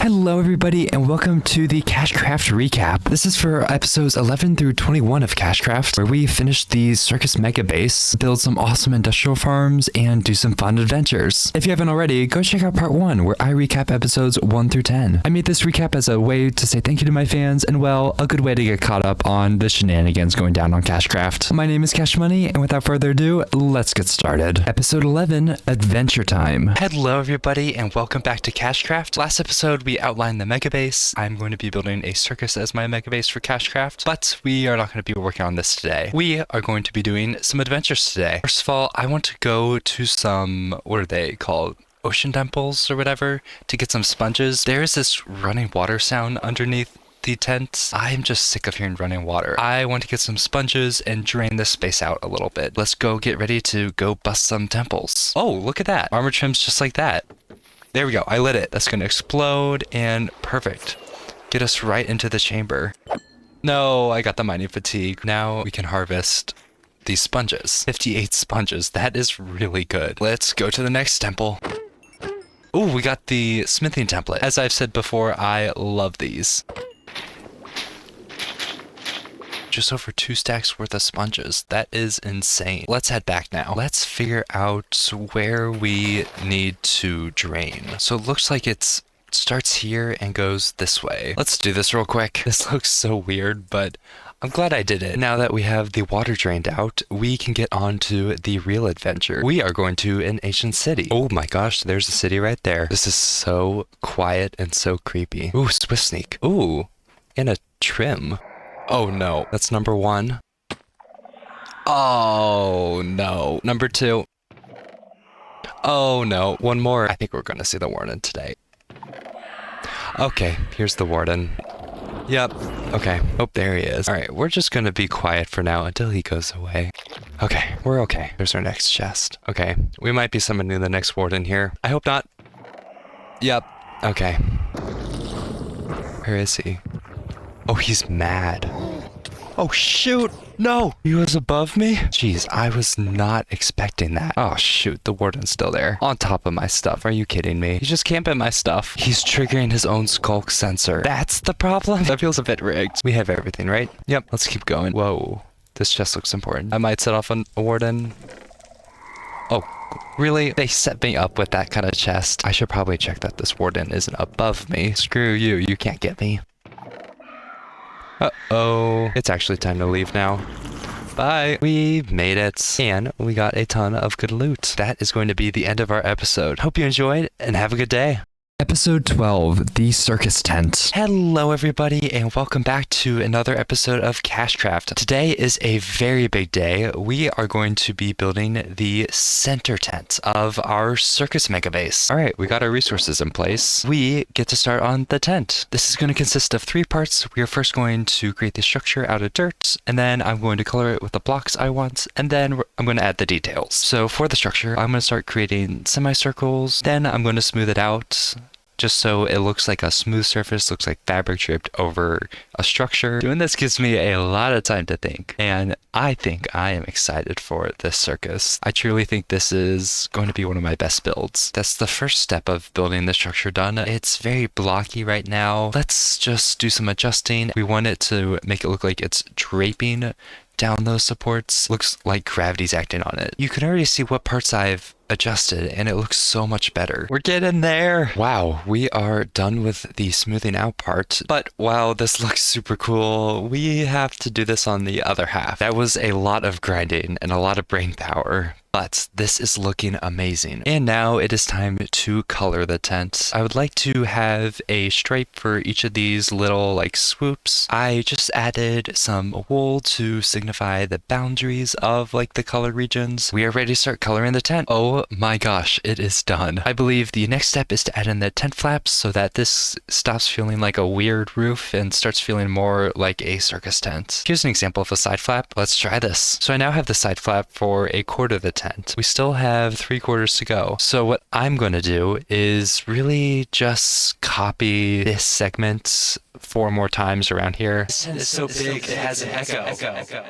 Hello everybody and welcome to the KashCraft recap. This is for episodes 11 through 21 of KashCraft, where we finished the Circus Mega Base, build some awesome industrial farms, and do some fun adventures. If you haven't already, go check out part 1, where I recap episodes 1 through 10. I made this recap as a way to say thank you to my fans, and well, a good way to get caught up on the shenanigans going down on KashCraft. My name is KashMuney, and without further ado, let's get started. Episode 11, Adventure Time. Hello everybody and welcome back to KashCraft. Last episode we outlined the mega base. I'm going to be building a circus as my mega base for KashCraft, but we are not going to be working on this today. We are going to be doing some adventures today. First of all, I want to go to some, what are they called? Ocean temples or whatever, to get some sponges. There is this running water sound underneath the tent. I'm just sick of hearing running water. I want to get some sponges and drain this space out a little bit. Let's go get ready to go bust some temples. Oh, look at that. Armor trims just like that. There we go. I lit it. That's going to explode and perfect. Get us right into the chamber. No, I got the mining fatigue. Now we can harvest these sponges. 58 sponges. That is really good. Let's go to the next temple. Oh, we got the smithing template. As I've said before, I love these. Just over 2 stacks worth of sponges. That is insane. Let's head back now. Let's figure out where we need to drain. So it looks like it starts here and goes this way. Let's do this real quick. This looks so weird, but I'm glad I did it. Now that we have the water drained out, we can get on to the real adventure. We are going to an ancient city. Oh my gosh, there's a city right there. This is so quiet and so creepy. Ooh, swift sneak. Ooh, and a trim. Oh no, that's number 1. Oh no, number 2. Oh no, one more. I think we're gonna see the warden today. Okay, here's the warden. Yep, okay. Oh, there he is. All right, we're just gonna be quiet for now until he goes away. Okay, we're okay. There's our next chest. Okay, we might be summoning the next warden here. I hope not. Yep, okay. Where is he? Oh, he's mad. Oh, shoot. No, he was above me. Jeez, I was not expecting that. Oh, shoot. The warden's still there. On top of my stuff. Are you kidding me? He's just camping my stuff. He's triggering his own skulk sensor. That's the problem. That feels a bit rigged. We have everything, right? Yep. Let's keep going. Whoa. This chest looks important. I might set off a warden. Oh, really? They set me up with that kind of chest. I should probably check that this warden isn't above me. Screw you. You can't get me. Uh-oh. It's actually time to leave now. Bye. We made it. And we got a ton of good loot. That is going to be the end of our episode. Hope you enjoyed and have a good day. Episode 12, the Circus Tent. Hello everybody and welcome back to another episode of KashCraft. Today is a very big day. We are going to be building the center tent of our circus mega base. Alright, we got our resources in place. We get to start on the tent. This is going to consist of 3 parts. We are first going to create the structure out of dirt, and then I'm going to color it with the blocks I want, and then I'm going to add the details. So for the structure, I'm going to start creating semicircles, then I'm going to smooth it out, just so it looks like a smooth surface, looks like fabric draped over a structure. Doing this gives me a lot of time to think, and I think I am excited for this circus. I truly think this is going to be one of my best builds. That's the first step of building the structure done. It's very blocky right now. Let's just do some adjusting. We want it to make it look like it's draping down those supports. Looks like gravity's acting on it. You can already see what parts I've adjusted and it looks so much better. We're getting there. Wow, we are done with the smoothing out part, but wow, this looks super cool. We have to do this on the other half. That was a lot of grinding and a lot of brain power, but this is looking amazing. And now it is time to color the tent. I would like to have a stripe for each of these little like swoops. I just added some wool to signify the boundaries of like the color regions. We are ready to start coloring the tent. Oh my gosh, it is done. I believe the next step is to add in the tent flaps so that this stops feeling like a weird roof and starts feeling more like a circus tent. Here's an example of a side flap. Let's try this. So I now have the side flap for a quarter of the tent. We still have 3/4 to go. So what I'm going to do is really just copy this segment 4 more times around here. This tent is so big, it has an echo.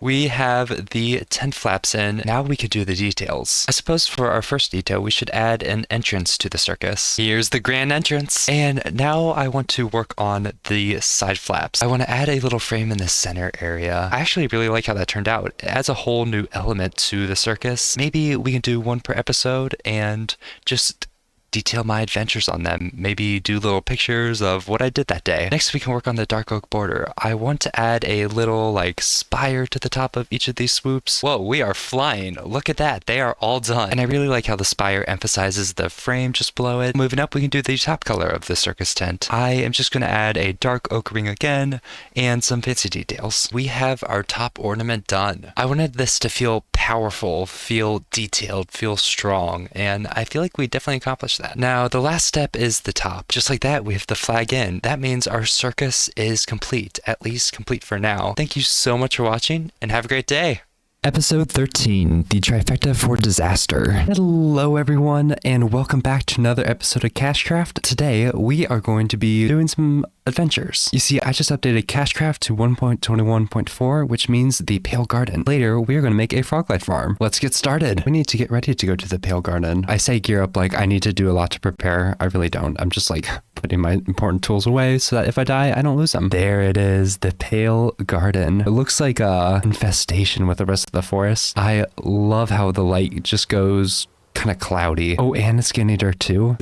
We have the tent flaps in. Now we could do the details. I suppose for our first detail, we should add an entrance to the circus. Here's the grand entrance. And now I want to work on the side flaps. I want to add a little frame in the center area. I actually really like how that turned out. It adds a whole new element to the circus. Maybe we can do one per episode and just detail my adventures on them. Maybe do little pictures of what I did that day. Next, we can work on the dark oak border. I want to add a little like spire to the top of each of these swoops. Whoa, we are flying. Look at that. They are all done. And I really like how the spire emphasizes the frame just below it. Moving up, we can do the top color of the circus tent. I am just going to add a dark oak ring again and some fancy details. We have our top ornament done. I wanted this to feel powerful, feel detailed, feel strong, and I feel like we definitely accomplished that. Now, the last step is the top. Just like that, we have the flag in. That means our circus is complete, at least complete for now. Thank you so much for watching, and have a great day. Episode 13, the Trifecta for Disaster. Hello everyone, and welcome back to another episode of KashCraft. Today, we are going to be doing some adventures. You see, I just updated KashCraft to 1.21.4, which means the Pale Garden. Later, we are going to make a Froglight Farm. Let's get started. We need to get ready to go to the Pale Garden. I say gear up like I need to do a lot to prepare. I really don't. I'm just like putting my important tools away so that if I die, I don't lose them. There it is, the Pale Garden. It looks like a infestation with the rest of the forest. I love how the light just goes kind of cloudy. Oh, and it's getting dirt too.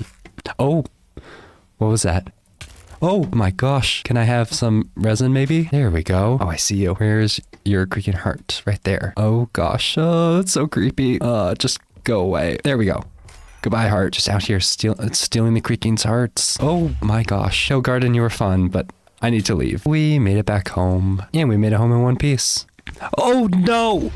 Oh, what was that? Oh my gosh, can I have some resin maybe? There we go. Oh, I see you. Where's your creaking heart? Right there. Oh gosh, oh, it's so creepy. Just go away. There we go. Goodbye, heart. Just out here stealing the creaking's hearts. Oh my gosh. Pale Garden, you were fun, but I need to leave. We made it back home. And we made it home in one piece. Oh no!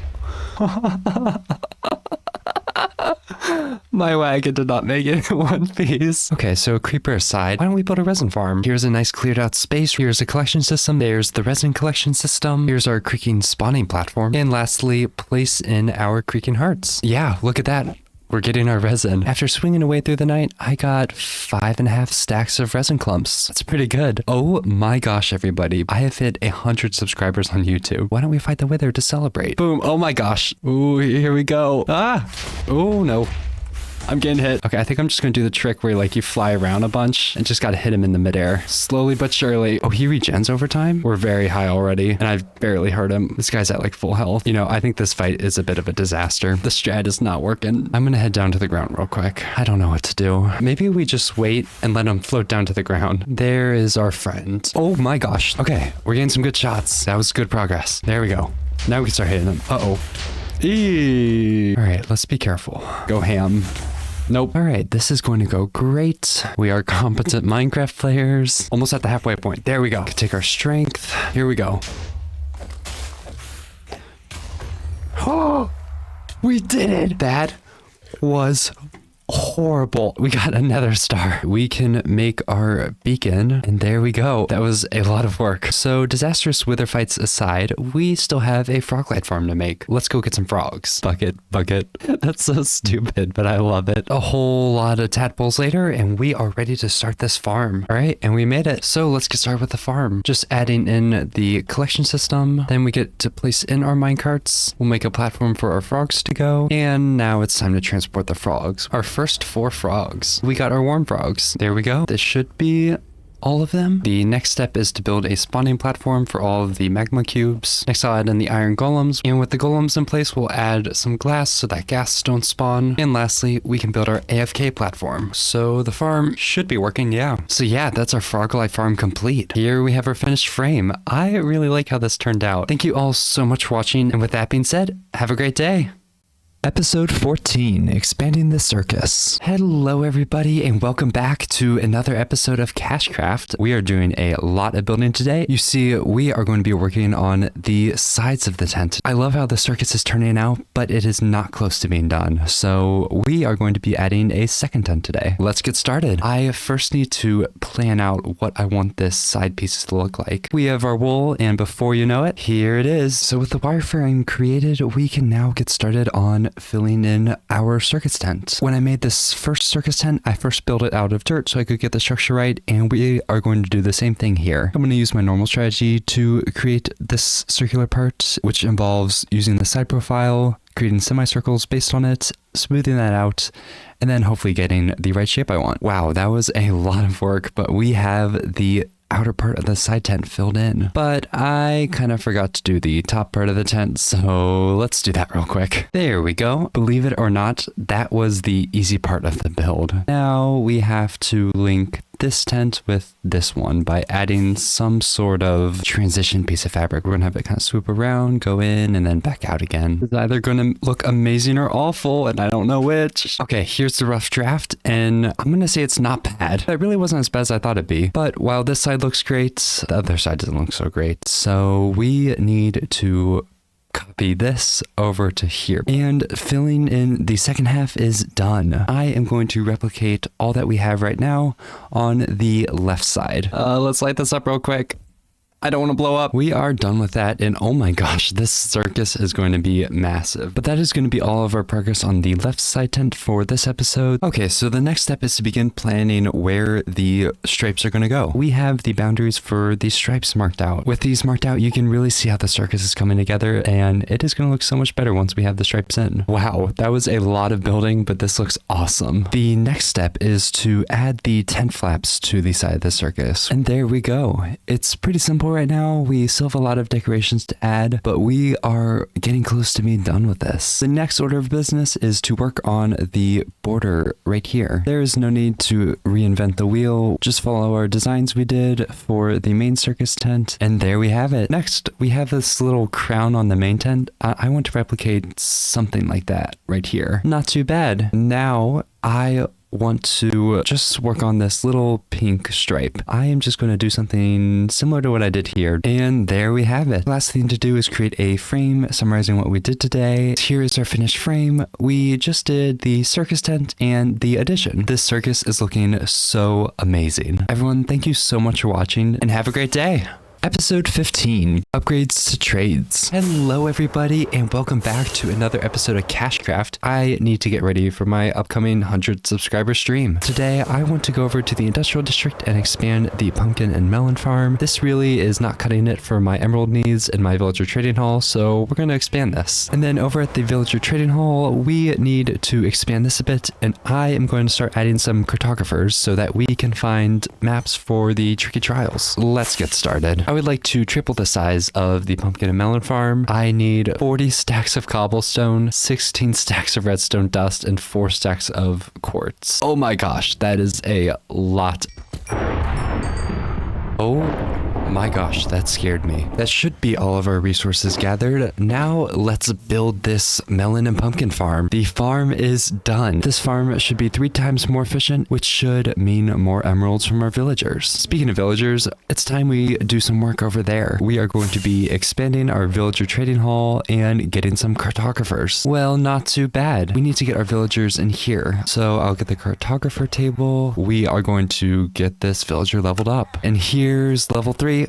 My wagon did not make it in one piece. Okay, so creeper aside, why don't we build a resin farm? Here's a nice cleared out space. Here's a collection system. There's the resin collection system. Here's our creaking spawning platform. And lastly, place in our creaking hearts. Yeah, look at that. We're getting our resin. After swinging away through the night, I got 5.5 stacks of resin clumps. That's pretty good. Oh my gosh, everybody. I have hit 100 subscribers on YouTube. Why don't we fight the weather to celebrate? Boom. Oh my gosh. Ooh, here we go. Ah. Oh no. I'm getting hit. Okay, I think I'm just gonna do the trick where like you fly around a bunch and just gotta hit him in the midair. Slowly but surely. Oh, he regens over time? We're very high already, and I've barely hurt him. This guy's at like full health. You know, I think this fight is a bit of a disaster. The strat is not working. I'm gonna head down to the ground real quick. I don't know what to do. Maybe we just wait and let him float down to the ground. There is our friend. Oh my gosh. Okay, we're getting some good shots. That was good progress. There we go. Now we can start hitting him. Uh-oh. Eee. All right, let's be careful. Go ham. Nope. All right, this is going to go great. We are competent Minecraft players. Almost at the halfway point. There we go. Can take our strength. Here we go. Oh, we did it. That was horrible. We got another star. We can make our beacon, and there we go. That was a lot of work. So disastrous wither fights aside, we still have a Froglight Farm to make. Let's go get some frogs. Bucket. That's so stupid, but I love it. A whole lot of tadpoles later, and we are ready to start this farm. All right, and we made it. So let's get started with the farm. Just adding in the collection system. Then we get to place in our minecarts. We'll make a platform for our frogs to go. And now it's time to transport the frogs. Our first 4 frogs. We got our warm frogs. There we go. This should be all of them. The next step is to build a spawning platform for all of the magma cubes. Next, I'll add in the iron golems. And with the golems in place, we'll add some glass so that gas don't spawn. And lastly, we can build our AFK platform. So the farm should be working, yeah. So yeah, that's our Froglight Farm complete. Here we have our finished frame. I really like how this turned out. Thank you all so much for watching. And with that being said, have a great day. Episode 14, Expanding the Circus. Hello everybody and welcome back to another episode of KashCraft. We are doing a lot of building today. You see, we are going to be working on the sides of the tent. I love how the circus is turning out, but it is not close to being done. So we are going to be adding a second tent today. Let's get started. I first need to plan out what I want this side pieces to look like. We have our wool, and before you know it, here it is. So with the wireframe created, we can now get started on filling in our circus tent. When I made this first circus tent, I first built it out of dirt so I could get the structure right, and we are going to do the same thing here. I'm going to use my normal strategy to create this circular part, which involves using the side profile, creating semicircles based on it, smoothing that out, and then hopefully getting the right shape I want. Wow, that was a lot of work, but we have the outer part of the side tent filled in. But I kind of forgot to do the top part of the tent, so let's do that real quick. There we go. Believe it or not, that was the easy part of the build. Now we have to link this tent with this one by adding some sort of transition piece of fabric. We're gonna have it kind of swoop around, go in, and then back out again. It's either gonna look amazing or awful, and I don't know which. Okay, here's the rough draft, and I'm gonna say it's not bad. It really wasn't as bad as I thought it'd be, but while this side looks great, the other side doesn't look so great. So we need to copy this over to here, and filling in the second half is done. I am going to replicate all that we have right now on the left side. Let's light this up real quick. I don't want to blow up. We are done with that, and oh my gosh, this circus is going to be massive. But that is going to be all of our progress on the left side tent for this episode. Okay, so the next step is to begin planning where the stripes are going to go. We have the boundaries for these stripes marked out. With these marked out, you can really see how the circus is coming together, and it is going to look so much better once we have the stripes in. Wow, that was a lot of building, but this looks awesome. The next step is to add the tent flaps to the side of the circus. And there we go. It's pretty simple right now. We still have a lot of decorations to add, but we are getting close to being done with this. The next order of business is to work on the border right here. There is no need to reinvent the wheel. Just follow our designs we did for the main circus tent, and there we have it. Next, we have this little crown on the main tent. I want to replicate something like that right here. Not too bad. Now, I want to just work on this little pink stripe. I am just going to do something similar to what I did here, and there we have it. Last thing to do is create a frame summarizing what we did today. Here is our finished frame. We just did the circus tent and the addition. This circus is looking so amazing. Everyone, thank you so much for watching, and have a great day. Episode 15, Upgrades to Trades. Hello everybody, and welcome back to another episode of KashCraft. I need to get ready for my upcoming 100 subscriber stream. Today, I want to go over to the industrial district and expand the pumpkin and melon farm. This really is not cutting it for my emerald needs and my villager trading hall, so we're going to expand this. And then over at the villager trading hall, we need to expand this a bit, and I am going to start adding some cartographers so that we can find maps for the tricky trials. Let's get started. I would like to triple the size of the pumpkin and melon farm. I need 40 stacks of cobblestone, 16 stacks of redstone dust, and 4 stacks of quartz. Oh my gosh, that is a lot. Oh my gosh, that scared me. That should be all of our resources gathered. Now let's build this melon and pumpkin farm. The farm is done. This farm should be 3 times more efficient, which should mean more emeralds from our villagers. Speaking of villagers, it's time we do some work over there. We are going to be expanding our villager trading hall and getting some cartographers. Well, not too bad. We need to get our villagers in here. So I'll get the cartographer table. We are going to get this villager leveled up. And here's level 3.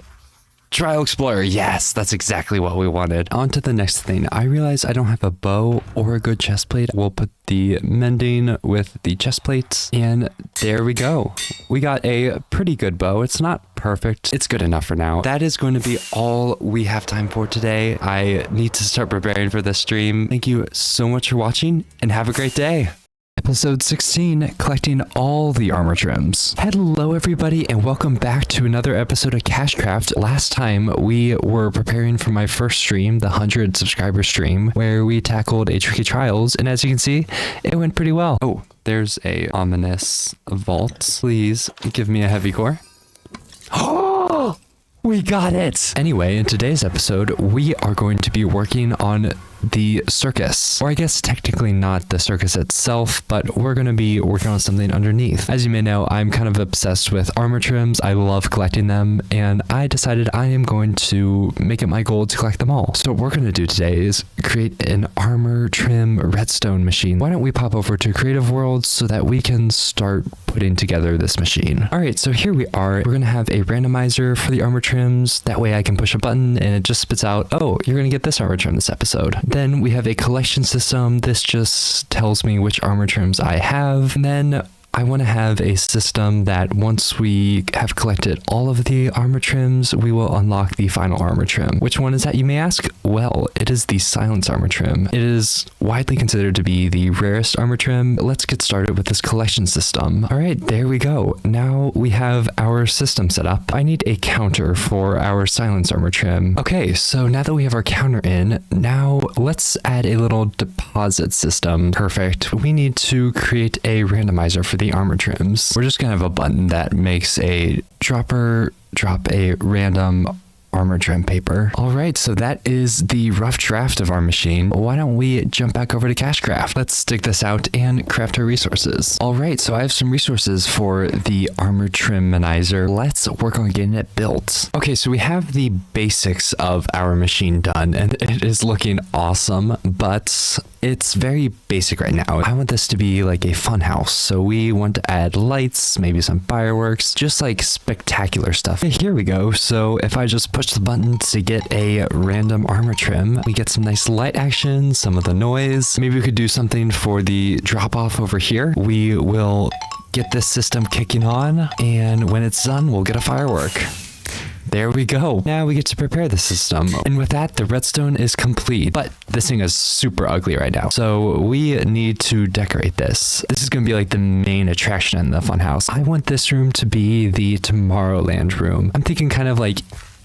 Trial Explorer, yes, that's exactly what we wanted. On to the next thing. I realize I don't have a bow or a good chest plate. We'll put the mending with the chest plates, and there we go. We got a pretty good bow. It's not perfect. It's good enough for now. That is going to be all we have time for today. I need to start preparing for this stream. Thank you so much for watching, and have a great day. Episode 16, collecting all the armor trims. Hello everybody, and welcome back to another episode of KashCraft. Last time we were preparing for my first stream, the 100 subscriber stream, where we tackled a tricky trials, and as you can see, it went pretty well. Oh, there's a ominous vault. Please give me a heavy core. Oh, we got it! Anyway, in today's episode, we are going to be working on the circus, or I guess technically not the circus itself, but we're going to be working on something underneath. As you may know, I'm kind of obsessed with armor trims. I love collecting them, and I decided I am going to make it my goal to collect them all. So what we're going to do today is create an armor trim redstone machine. Why don't we pop over to Creative World so that we can start putting together this machine. All right, so here we are. We're going to have a randomizer for the armor trims. That way I can push a button and it just spits out, oh, you're going to get this armor trim this episode. Then we have a collection system. This just tells me which armor trims I have. And then I want to have a system that once we have collected all of the armor trims, we will unlock the final armor trim. Which one is that, you may ask? Well, it is the silence armor trim. It is widely considered to be the rarest armor trim. Let's get started with this collection system. All right, there we go. Now we have our system set up. I need a counter for our silence armor trim. Okay, so now that we have our counter in, now let's add a little deposit system. Perfect. We need to create a randomizer for the armor trims. We're just gonna have a button that makes a dropper drop a random armor trim paper. All right, so that is the rough draft of our machine. Why don't we jump back over to KashCraft? Let's stick this out and craft our resources. All right, so I have some resources for the armor triminizer. Let's work on getting it built. Okay, so we have the basics of our machine done, and it is looking awesome, but it's very basic right now. I want this to be like a fun house, so we want to add lights, maybe some fireworks, just like spectacular stuff. Here we go. So if I just push the button to get a random armor trim, we get some nice light action, some of the noise. Maybe we could do something for the drop off over here. We will get this system kicking on, and when it's done, we'll get a firework. There we go. Now we get to prepare the system. And with that, the redstone is complete. But this thing is super ugly right now. So we need to decorate this. This is going to be like the main attraction in the funhouse. I want this room to be the Tomorrowland room. I'm thinking kind of like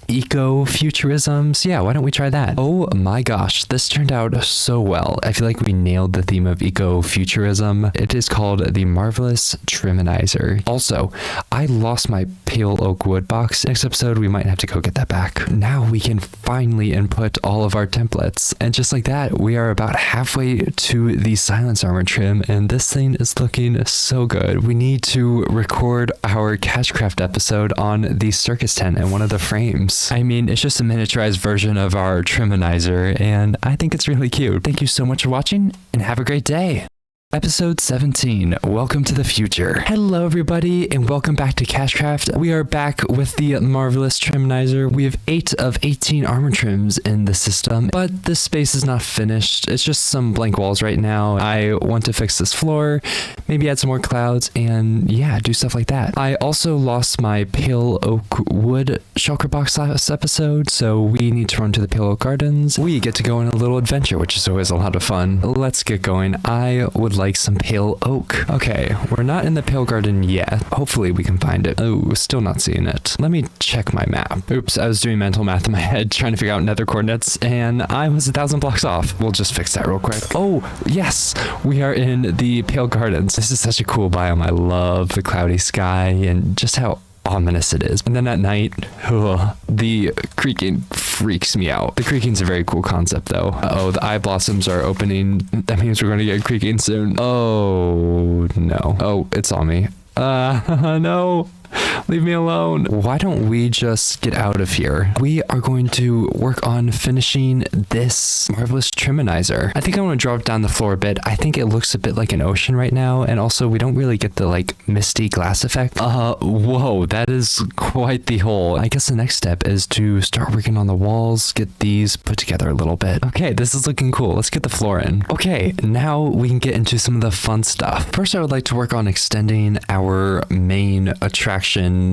eco-futurisms. Yeah, why don't we try that? Oh my gosh, this turned out so well. I feel like we nailed the theme of eco-futurism. It is called the Marvelous Triminizer. Also, I lost my pale oak wood box. Next episode, we might have to go get that back. Now we can finally input all of our templates. And just like that, we are about halfway to the silence armor trim, and this thing is looking so good. We need to record our KashCraft episode on the Circus Tent and one of the frames. I mean, it's just a miniaturized version of our triminizer, and I think it's really cute. Thank you so much for watching, and have a great day. Episode 17, welcome to the future. Hello everybody, and welcome back to KashCraft. We are back with the Marvelous Triminizer. We have 8 of 18 armor trims in the system, but this space is not finished. It's just some blank walls right now. I want to fix this floor, maybe add some more clouds, and yeah, do stuff like that. I also lost my pale oak wood shulker box last episode, so we need to run to the Pale Oak Gardens. We get to go on a little adventure, which is always a lot of fun. Let's get going. I would like some pale oak. Okay, we're not in the Pale Garden yet. Hopefully we can find it. Oh, still not seeing it. Let me check my map. Oops, I was doing mental math in my head trying to figure out nether coordinates, and I was 1,000 blocks off. We'll just fix that real quick. Oh, yes, we are in the Pale Gardens. This is such a cool biome. I love the cloudy sky and just how ominous it is. And then at night, the creaking freaks me out. The creaking's a very cool concept though. Uh-oh, the eye blossoms are opening. That means we're going to get creaking soon. Oh no. Oh, it's on me. No. Leave me alone. Why don't we just get out of here? We are going to work on finishing this Marvelous Triminizer. I think I want to drop down the floor a bit. I think it looks a bit like an ocean right now, and also we don't really get the like misty glass effect. Whoa, that is quite the hole. I guess the next step is to start working on the walls, get these put together a little bit. Okay, this is looking cool. Let's get the floor in. Okay, now we can get into some of the fun stuff. First, I would like to work on extending our main attraction,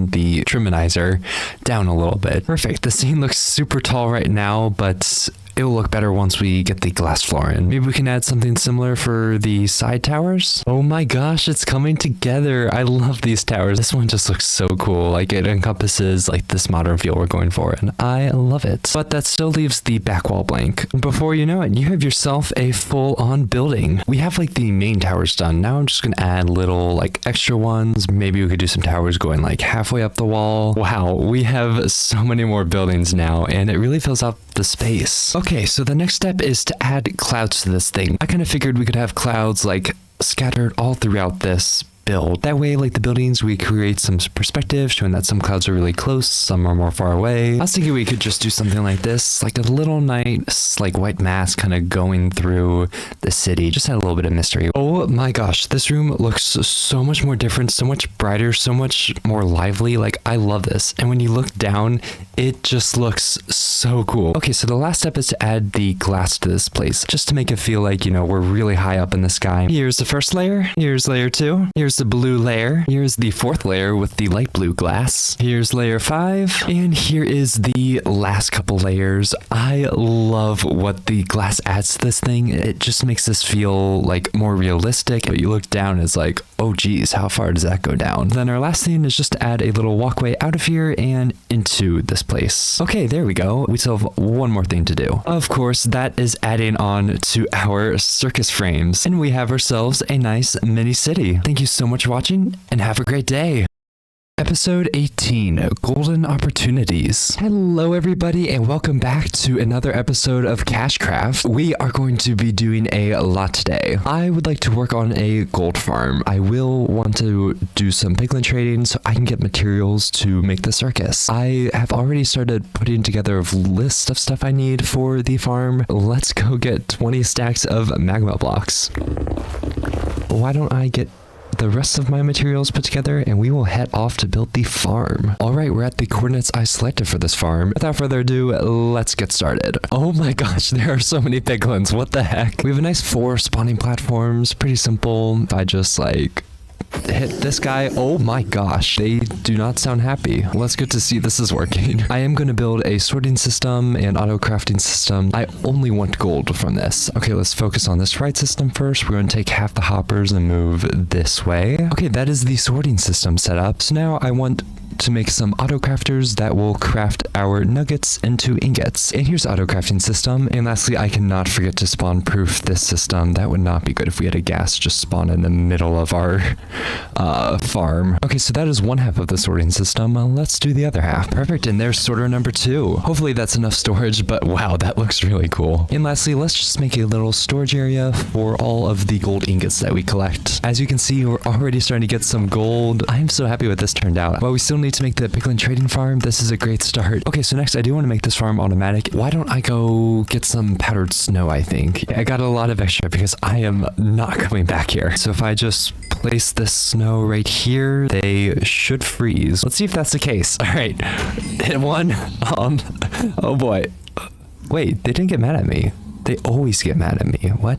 the Triminizer, down a little bit. Perfect. The scene looks super tall right now, but it'll look better once we get the glass floor in. Maybe we can add something similar for the side towers. Oh my gosh, it's coming together. I love these towers. This one just looks so cool. Like it encompasses like this modern feel we're going for, and I love it. But that still leaves the back wall blank. Before you know it, you have yourself a full-on building. We have like the main towers done. Now I'm just gonna add little like extra ones. Maybe we could do some towers going like halfway up the wall. Wow, we have so many more buildings now, and it really fills out the space. Okay, so the next step is to add clouds to this thing. I kind of figured we could have clouds like scattered all throughout this build. That way, like the buildings, we create some perspective, showing that some clouds are really close, some are more far away. I was thinking we could just do something like this, like a little nice, like white mask kind of going through the city. Just had a little bit of mystery. Oh my gosh, this room looks so much more different, so much brighter, so much more lively. Like, I love this. And when you look down, it just looks so cool. Okay, so the last step is to add the glass to this place, just to make it feel like, you know, we're really high up in the sky. Here's the first layer. Here's layer 2. Here's the blue layer. Here's the 4th layer with the light blue glass. Here's layer 5. And here is the last couple layers. I love what the glass adds to this thing. It just makes this feel like more realistic, but you look down, it's like, oh geez, how far does that go down? Then our last thing is just to add a little walkway out of here and into this place. Okay, there we go. We still have one more thing to do. Of course, that is adding on to our circus frames, and we have ourselves a nice mini city. Thank you so much for watching, and have a great day. Episode 18, Golden Opportunities. Hello everybody and welcome back to another episode of KashCraft. We are going to be doing a lot today. I would like to work on a gold farm. I will want to do some piglin trading so I can get materials to make the circus. I have already started putting together a list of stuff I need for the farm. Let's go get 20 stacks of magma blocks. Why don't I get the rest of my materials put together and we will head off to build the farm. Alright, we're at the coordinates I selected for this farm. Without further ado, let's get started. Oh my gosh, there are so many piglins. What the heck? We have a nice 4 spawning platforms. Pretty simple. If I just like hit this guy, oh my gosh, they do not sound happy. Let's get to see this is working. I am going to build a sorting system and auto crafting system. I only want gold from this. Okay, let's focus on this right system first. We're going to take half the hoppers and move this way. Okay, that is the sorting system set up. So now I want to make some auto crafters that will craft our nuggets into ingots. And here's auto crafting system. And lastly, I cannot forget to spawn proof this system. That would not be good if we had a gas just spawn in the middle of our farm. Okay, so that is one half of the sorting system. Let's do the other half. Perfect, and there's sorter number 2. Hopefully that's enough storage, but wow, that looks really cool. And lastly, let's just make a little storage area for all of the gold ingots that we collect. As you can see, we're already starting to get some gold. I am so happy with this turned out. While we still need to make the piglin trading farm, this is a great start. Okay, so next I do want to make this farm automatic. Why don't I go get some powdered snow, I think. I got a lot of extra because I am not coming back here. So if I just place this snow right here, they should freeze. Let's see if that's the case. All right, hit one. Oh boy. Wait, they didn't get mad at me. They always get mad at me. What?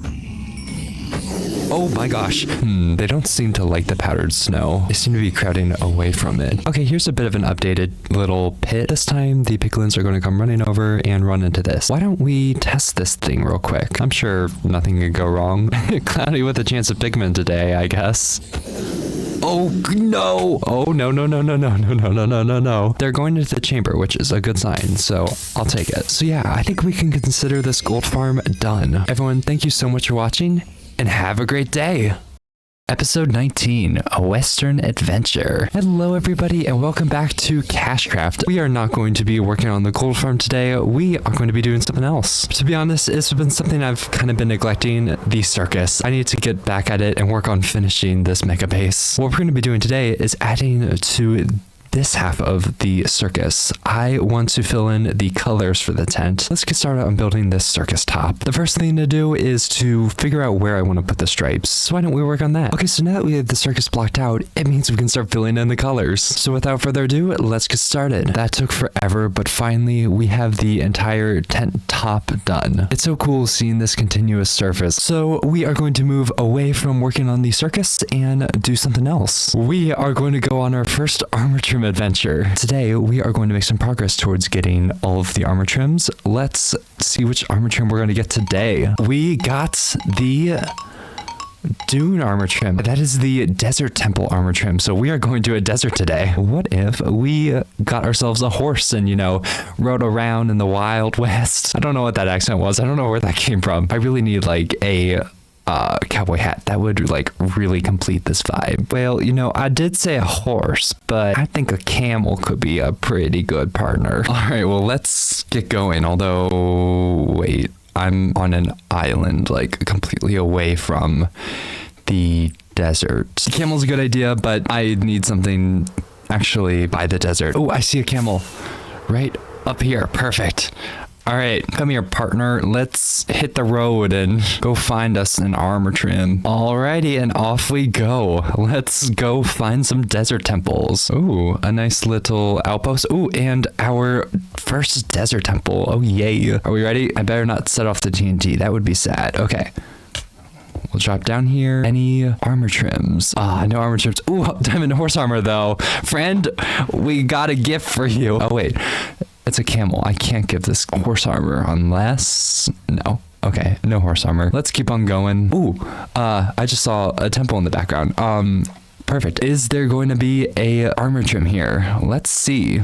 Oh my gosh. They don't seem to like the powdered snow. They seem to be crowding away from it. Okay, here's a bit of an updated little pit. This time the piglins are going to come running over and run into this. Why don't we test this thing real quick? I'm sure nothing could go wrong. Cloudy with a chance of pigment today, I guess. Oh no! Oh no. They're going into the chamber, which is a good sign, so I'll take it. So yeah, I think we can consider this gold farm done. Everyone, thank you so much for watching, and have a great day. Episode 19, A Western Adventure. Hello everybody and welcome back to KashCraft. We are not going to be working on the gold farm today. We are going to be doing something else. To be honest, it's been something I've kind of been neglecting, the circus. I need to get back at it and work on finishing this mega base. What we're going to be doing today is adding to this half of the circus. I want to fill in the colors for the tent. Let's get started on building this circus top. The first thing to do is to figure out where I want to put the stripes. So why don't we work on that? Okay, so now that we have the circus blocked out, it means we can start filling in the colors. So without further ado, let's get started. That took forever, but finally we have the entire tent top done. It's so cool seeing this continuous surface. So we are going to move away from working on the circus and do something else. We are going to go on our first armor trim adventure. Today, we are going to make some progress towards getting all of the armor trims. Let's see which armor trim we're going to get today. We got the Dune armor trim. That is the Desert Temple armor trim. So we are going to a desert today. What if we got ourselves a horse and, you know, rode around in the Wild West? I don't know what that accent was. I don't know where that came from. I really need like a cowboy hat. That would like really complete this vibe. Well, you know, I did say a horse, but I think a camel could be a pretty good partner. All right, well, let's get going. Although, wait, I'm on an island, like completely away from the desert. Camel's a good idea, but I need something actually by the desert. Oh, I see a camel right up here. Perfect. All right, come here, partner. Let's hit the road and go find us an armor trim. Alrighty, and off we go. Let's go find some desert temples. Ooh, a nice little outpost. Ooh, and our first desert temple. Oh, yay. Are we ready? I better not set off the TNT. That would be sad. Okay. We'll drop down here. Any armor trims? No armor trims. Ooh, diamond horse armor, though. Friend, we got a gift for you. Oh, wait. It's a camel. I can't give this horse armor unless... No. Okay, no horse armor. Let's keep on going. Ooh, I just saw a temple in the background. Perfect. Is there going to be a armor trim here? Let's see.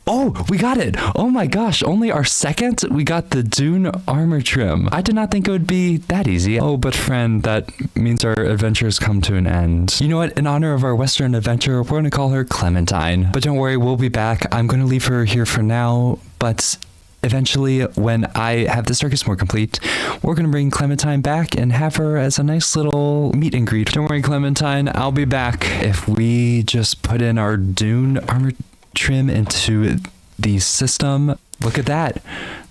Oh, we got it. Oh my gosh, only our second? We got the Dune armor trim. I did not think it would be that easy. Oh, but friend, that means our adventures come to an end. You know what? In honor of our Western adventure, we're going to call her Clementine. But don't worry, we'll be back. I'm going to leave her here for now, but eventually, when I have the circus more complete, we're going to bring Clementine back and have her as a nice little meet and greet. Don't worry, Clementine, I'll be back. If we just put in our Dune armor trim into the system, look at that.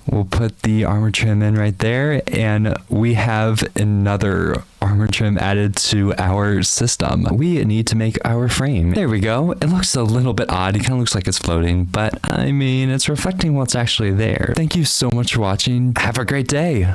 We'll put the armor trim in right there, and we have another armor trim added to our system. We need to make our frame. There we go. It looks a little bit odd. It kind of looks like it's floating, but I mean, it's reflecting what's actually there. Thank you so much for watching. Have a great day.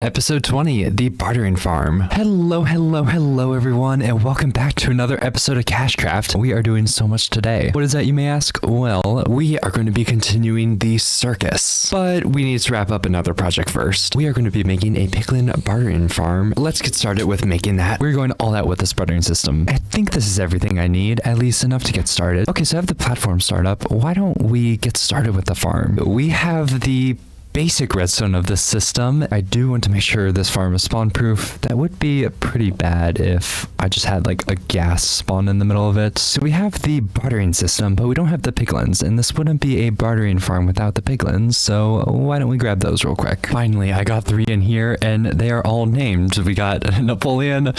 Episode 20, The Bartering Farm. Hello everyone, and welcome back to another episode of KashCraft. We are doing so much today. What is that, you may ask? Well, we are going to be continuing the circus, but we need to wrap up another project first. We are going to be making a piglin bartering farm. Let's get started with making that. We're going all out with this bartering system. I think this is everything I need, at least enough to get started. Okay, so I have the platform startup. Why don't we get started with the farm? We have the basic redstone of this system. I do want to make sure this farm is spawn proof. That would be pretty bad if I just had like a gas spawn in the middle of it. So we have the bartering system, but we don't have the piglins, and this wouldn't be a bartering farm without the piglins, so why don't we grab those real quick. Finally, I got 3 in here, and they are all named. We got Napoleon,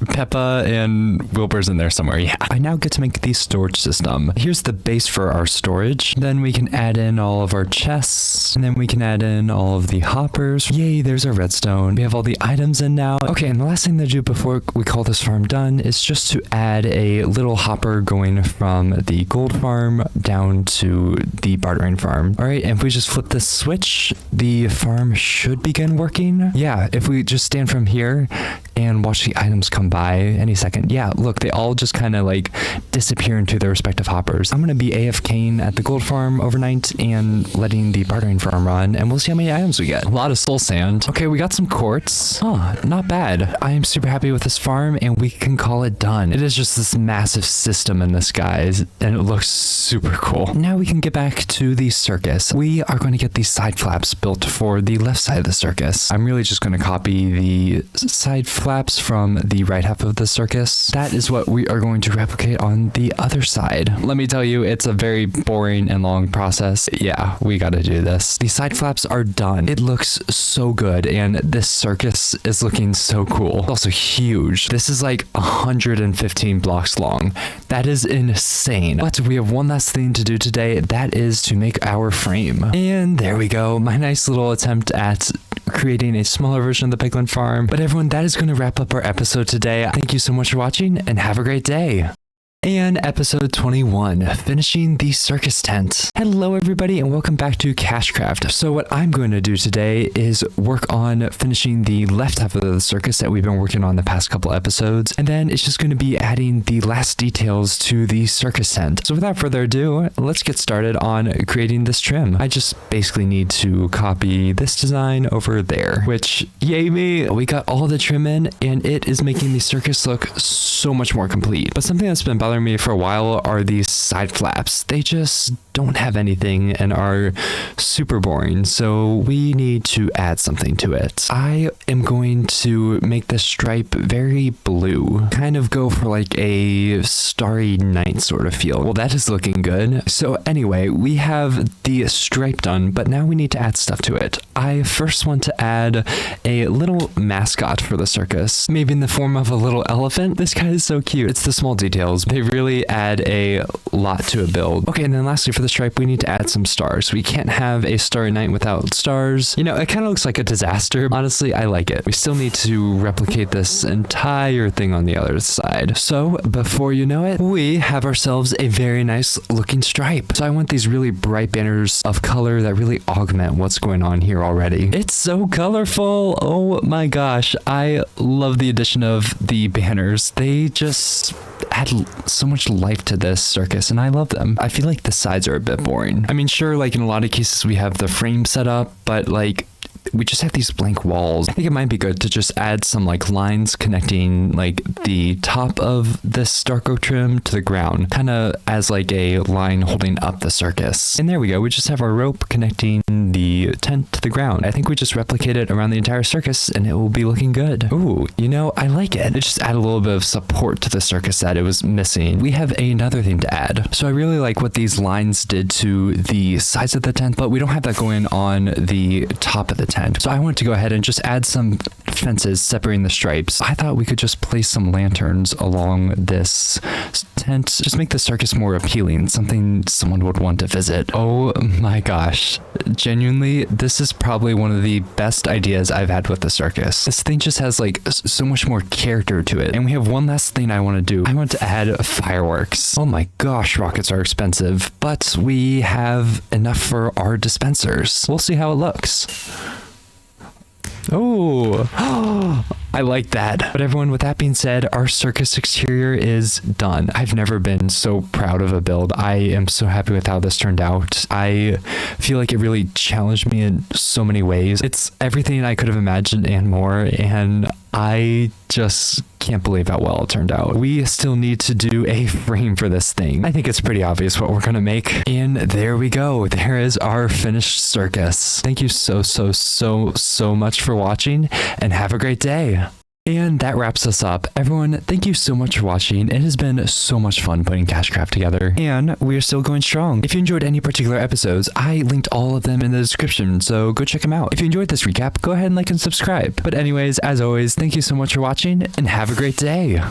Peppa, and Wilbur's in there somewhere. Yeah. I now get to make the storage system. Here's the base for our storage. Then we can add in all of our chests, and then we can add in all of the hoppers. Yay, there's our redstone. We have all the items in now. Okay, and the last thing to do before we call this farm done is just to add a little hopper going from the gold farm down to the bartering farm. All right, and if we just flip this switch, the farm should begin working. Yeah, if we just stand from here and watch the items come by any second. Yeah, look, they all just kind of like disappear into their respective hoppers. I'm going to be AFKing at the gold farm overnight and letting the bartering farm run, and we'll see how many items we get. A lot of soul sand. Okay, we got some quartz. Oh, not bad. I am super happy with this farm, and we can call it done. It is just this massive system in the skies, and it looks super cool. Now we can get back to the circus. We are going to get these side flaps built for the left side of the circus. I'm really just going to copy the side flaps from the right half of the circus. That is what we are going to replicate on the other side. Let me tell you, it's a very boring and long process. Yeah, we got to do this. The side flaps are done. It looks so good, and this circus is looking so cool. It's also huge. This is like 115 blocks long. That is insane. But we have one last thing to do today. That is to make our frame. And there we go. My nice little attempt at creating a smaller version of the piglin farm. But everyone, that is going to wrap up our episode today. Thank you so much for watching, and have a great day. And episode 21, finishing the circus tent. Hello everybody, and welcome back to KashCraft. So what I'm going to do today is work on finishing the left half of the circus that we've been working on the past couple episodes, and then it's just going to be adding the last details to the circus tent. So without further ado, let's get started on creating this trim. I just basically need to copy this design over there, which, yay me, we got all the trim in, and it is making the circus look so much more complete. But something that's been bothering me for a while are these side flaps. They just don't have anything and are super boring, so we need to add something to it. I am going to make this stripe very blue, kind of go for like a starry night sort of feel. Well, that is looking good. So anyway, we have the stripe done, but now we need to add stuff to it. I first want to add a little mascot for the circus, maybe in the form of a little elephant. This guy is so cute. It's the small details. They really add a lot to a build. Okay, and then lastly for the stripe, we need to add some stars. We can't have a starry night without stars. You know, it kind of looks like a disaster. Honestly, I like it. We still need to replicate this entire thing on the other side. So before you know it, we have ourselves a very nice looking stripe. So I want these really bright banners of color that really augment what's going on here already. It's so colorful. Oh my gosh. I love the addition of the banners. They just add so much life to this circus, and I love them. I feel like the sides are a bit boring. I mean, sure, like in a lot of cases we have the frame set up, but like we just have these blank walls. I think it might be good to just add some like lines connecting like the top of this dark oak trim to the ground, kind of as like a line holding up the circus. And there we go. We just have our rope connecting the tent to the ground. I think we just replicate it around the entire circus and it will be looking good. Ooh, you know, I like it. It just add a little bit of support to the circus that it was missing. We have another thing to add. So I really like what these lines did to the sides of the tent, but we don't have that going on the top of the tent. So I want to go ahead and just add some fences separating the stripes. I thought we could just place some lanterns along this tent, just make the circus more appealing, something someone would want to visit. Oh my gosh. Genuinely, this is probably one of the best ideas I've had with the circus. This thing just has like so much more character to it. And we have one last thing I want to do. I want to add fireworks. Oh my gosh, rockets are expensive, but we have enough for our dispensers. We'll see how it looks. Oh, I like that. But everyone, with that being said, our circus exterior is done. I've never been so proud of a build. I am so happy with how this turned out. I feel like it really challenged me in so many ways. It's everything I could have imagined and more, and I just can't believe how well it turned out. We still need to do a frame for this thing. I think it's pretty obvious what we're gonna make. And there we go. There is our finished circus. Thank you so much for watching, and have a great day. And that wraps us up. Everyone, thank you so much for watching. It has been so much fun putting KashCraft together, and we are still going strong. If you enjoyed any particular episodes, I linked all of them in the description, so go check them out. If you enjoyed this recap, go ahead and like and subscribe. But anyways, as always, thank you so much for watching, and have a great day.